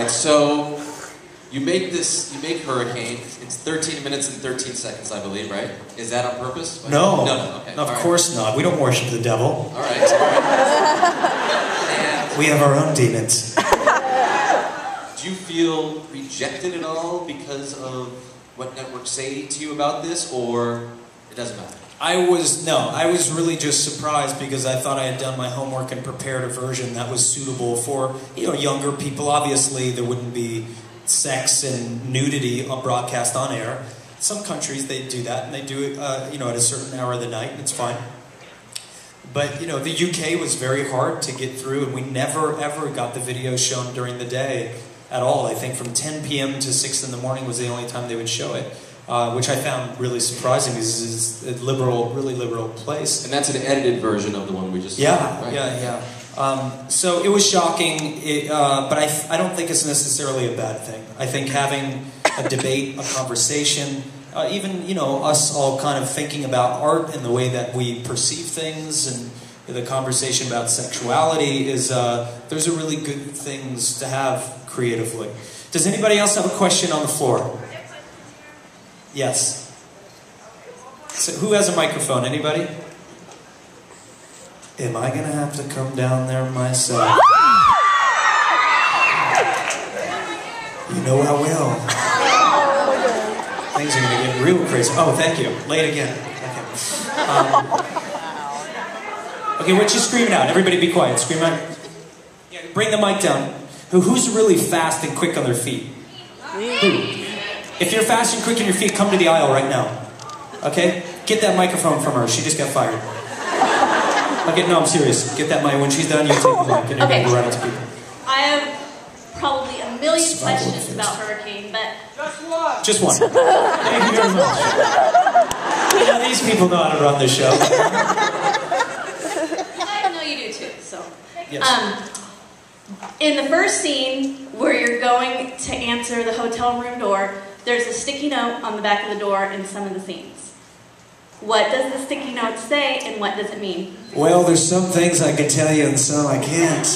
right, so you make Hurricane. It's 13 minutes and 13 seconds, I believe, right? Is that on purpose? No. No, okay. Of course not. We don't worship the devil. All right. And we have our own demons. do you feel rejected at all because of what networks say to you about this, or it doesn't matter? I was really just surprised because I thought I had done my homework and prepared a version that was suitable for, younger people. Obviously, there wouldn't be sex and nudity on broadcast on air. Some countries, they do that, and they do it, at a certain hour of the night, and it's fine. But, the UK was very hard to get through, and we never, ever got the video shown during the day at all. I think from 10 p.m. to 6 in the morning was the only time they would show it, which I found really surprising because it's a really liberal place. And that's an edited version of the one we just saw, right? Yeah. So it was shocking, but I don't think it's necessarily a bad thing. I think having a debate, a conversation, even, us all kind of thinking about art and the way that we perceive things, and the conversation about sexuality is, those are really good things to have creatively. Does anybody else have a question on the floor? Yes. So who has a microphone? Anybody? Am I going to have to come down there myself? You know I will. Things are going to get real crazy. Oh, thank you. Late again. Okay, what you screaming out? Everybody be quiet. Scream out. Yeah, bring the mic down. Who's really fast and quick on their feet? Who? If you're fast and quick on your feet, come to the aisle right now. Okay? Get that microphone from her. She just got fired. Okay, no, I'm serious. Get that mic. When she's done, you take the mic and you're going to go right into people. I have probably a million questions about Hurricane, but... Just one. Thank you very much. These people know how to run the show. I know you do too, so... Yes. In the first scene, where you're going to answer the hotel room door, there's a sticky note on the back of the door in some of the scenes. What does the sticky note say, and what does it mean? Well, there's some things I can tell you and some I can't.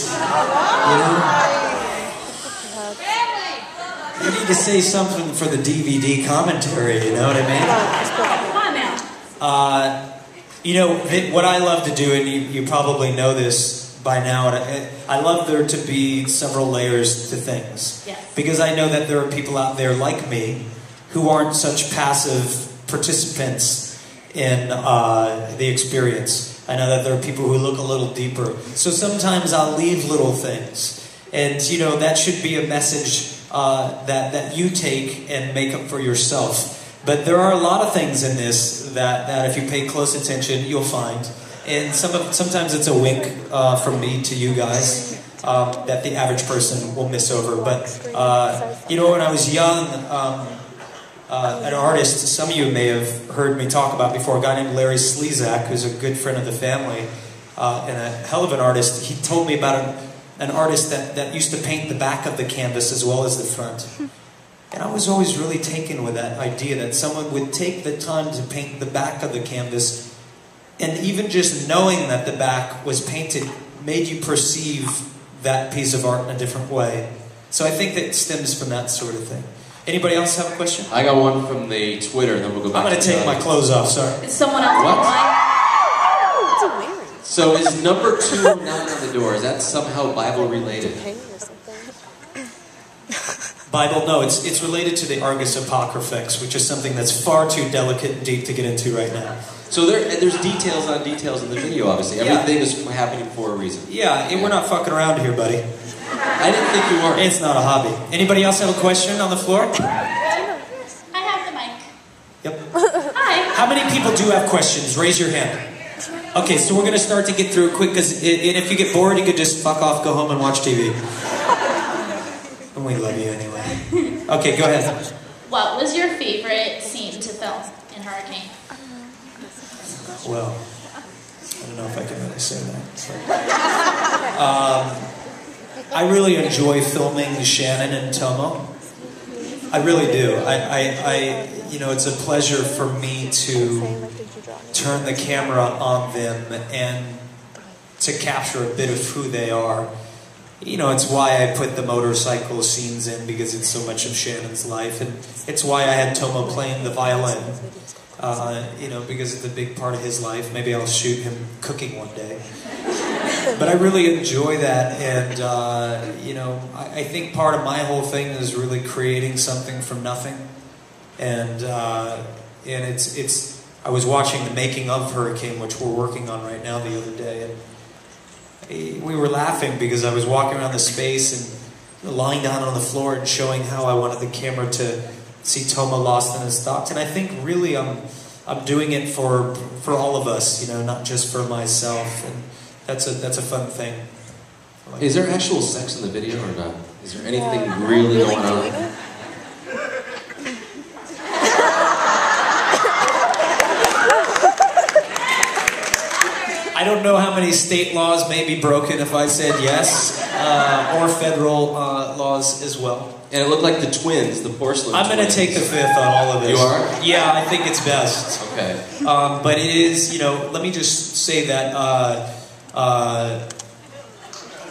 You need to say something for the DVD commentary, you know what I mean? Come on now. What I love to do, and you probably know this by now, and I love there to be several layers to things. Yes. Because I know that there are people out there like me who aren't such passive participants in the experience. I know that there are people who look a little deeper. So sometimes I'll leave little things. And, that should be a message that you take and make up for yourself. But there are a lot of things in this that if you pay close attention, you'll find. And sometimes it's a wink from me to you guys that the average person will miss over. But, when I was young, an artist, some of you may have heard me talk about before, a guy named Larry Slezak, who's a good friend of the family, and a hell of an artist. He told me about an artist that used to paint the back of the canvas as well as the front. And I was always really taken with that idea that someone would take the time to paint the back of the canvas, and even just knowing that the back was painted made you perceive that piece of art in a different way. So I think that stems from that sort of thing. Anybody else have a question? I got one from the Twitter, and then we'll go back. I'm going to take my clothes off, sorry. Is someone else online? So is number 2 not on the door? Is that somehow Bible related? Bible? No, it's related to the Argus Apocryphex, which is something that's far too delicate and deep to get into right now. So there's details on details in the video, obviously. Everything is happening for a reason. Yeah, we're not fucking around here, buddy. I didn't think you were. It's not a hobby. Anybody else have a question on the floor? I have the mic. Yep. Hi. How many people do have questions? Raise your hand. Okay, so we're going to start to get through it quick, because if you get bored, you could just fuck off, go home, and watch TV. And we love you anyway. Okay, go ahead. What was your favorite scene to film in Hurricane? Well, I don't know if I can really say that. I really enjoy filming Shannon and Tomo. I really do. It's a pleasure for me to turn the camera on them and to capture a bit of who they are. you know, it's why I put the motorcycle scenes in, because it's so much of Shannon's life, and it's why I had Toma playing the violin, you know, because it's a big part of his life. Maybe I'll shoot him cooking one day. But I really enjoy that, and you know, I think part of my whole thing is really creating something from nothing, and it's. I was watching the making of Hurricane, which we're working on right now, the other day, and we were laughing because I was walking around the space and lying down on the floor and showing how I wanted the camera to see Toma lost in his thoughts, and I think really I'm doing it for all of us, you know, not just for myself. And that's a fun thing. Is there actual sex in the video or not? Is there anything really going on? I don't know how many state laws may be broken if I said yes, or federal laws as well. And it looked like the twins, the porcelain I'm going to take the fifth on all of this. You are? Yeah, I think it's best. Okay. But it is, you know, let me just say that,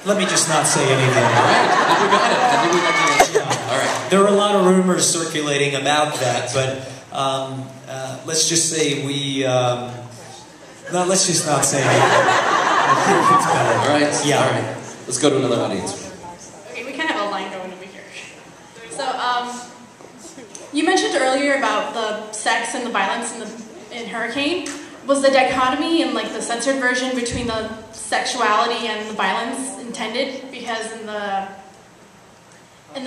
let me just not say anything. All right, I think we got it. I think we got the answer. Yeah. All right. There are a lot of rumors circulating about that, but let's just say no, let's just not say anything. I think it's better. All right. Yeah. All right. Let's go to another audience. Okay, we kind of have a line going over here. So, you mentioned earlier about the sex and the violence in Hurricane. Was the dichotomy in like the censored version between the sexuality and the violence intended? Because in the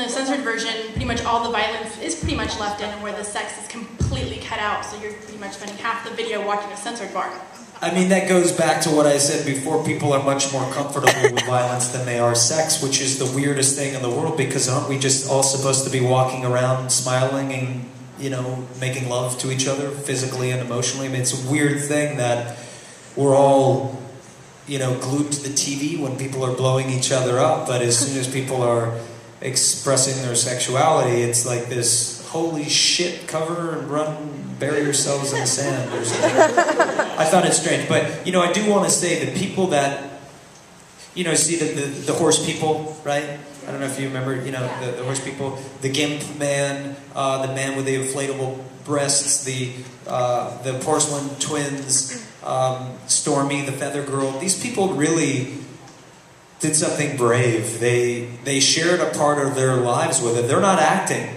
censored version, pretty much all the violence is pretty much left in, and where the sex is completely cut out. So you're pretty much spending half the video watching a censored part. I mean, that goes back to what I said before. People are much more comfortable with violence than they are sex, which is the weirdest thing in the world, because aren't we just all supposed to be walking around smiling and, you know, making love to each other physically and emotionally? I mean, it's a weird thing that we're all, you know, glued to the TV when people are blowing each other up, but as soon as people are expressing their sexuality, it's like this, holy shit, cover and run, bury yourselves in the sand or something. I thought it strange, but, you know, I do want to say the people that, you know, see the horse people, right? I don't know if you remember, you know, the horse people, the Gimp man, the man with the inflatable breasts, the porcelain twins, Stormy, the feather girl. These people really did something brave. They shared a part of their lives with it. They're not acting.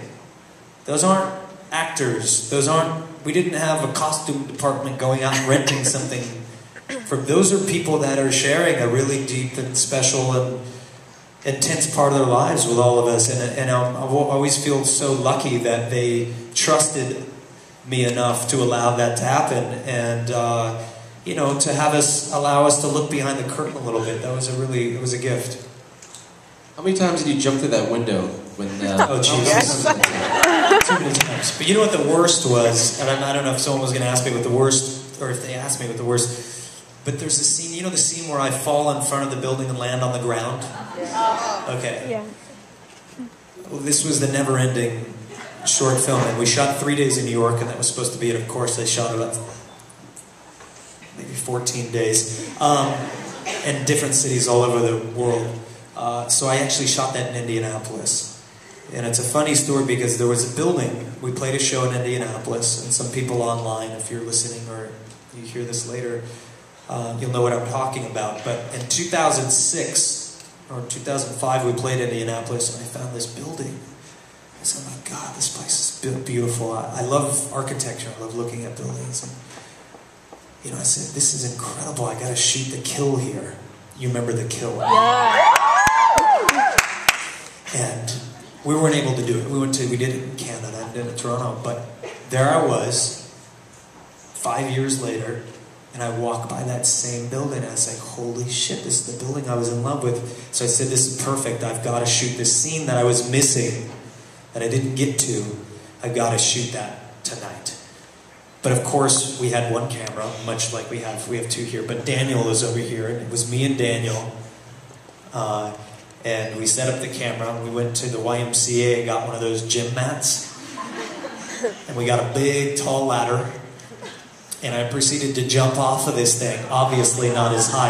Those aren't actors. We didn't have a costume department going out and renting something. Those are people that are sharing a really deep and special and intense part of their lives with all of us. And I always feel so lucky that they trusted me enough to allow that to happen. And, you know, to allow us to look behind the curtain a little bit. It was a gift. How many times did you jump through that window when? Oh Jesus! Too many times. But you know what the worst was, and I don't know if someone was going to ask me what the worst, or if they asked me what the worst. But there's a scene. You know the scene where I fall in front of the building and land on the ground. Okay. Yeah. Well, this was the never-ending short film, and we shot 3 days in New York, and that was supposed to be it. Of course, they shot it up maybe 14 days, in different cities all over the world. So I actually shot that in Indianapolis. And it's a funny story because there was a building, we played a show in Indianapolis, and some people online, if you're listening or you hear this later, you'll know what I'm talking about. But in 2006 or 2005, we played Indianapolis, and I found this building. I said, oh my God, this place is beautiful. I love architecture, I love looking at buildings. And, you know, I said, this is incredible, I gotta shoot The Kill here. You remember The Kill? Yeah. And we weren't able to do it. We did it in Canada, and did it in Toronto, but there I was, 5 years later, and I walk by that same building, and I was like, holy shit, this is the building I was in love with. So I said, this is perfect, I've got to shoot this scene that I was missing, that I didn't get to. I've got to shoot that tonight. But of course, we had one camera, much like we have two here, but Daniel was over here, and it was me and Daniel. And we set up the camera, and we went to the YMCA and got one of those gym mats. And we got a big, tall ladder. And I proceeded to jump off of this thing, obviously not as high.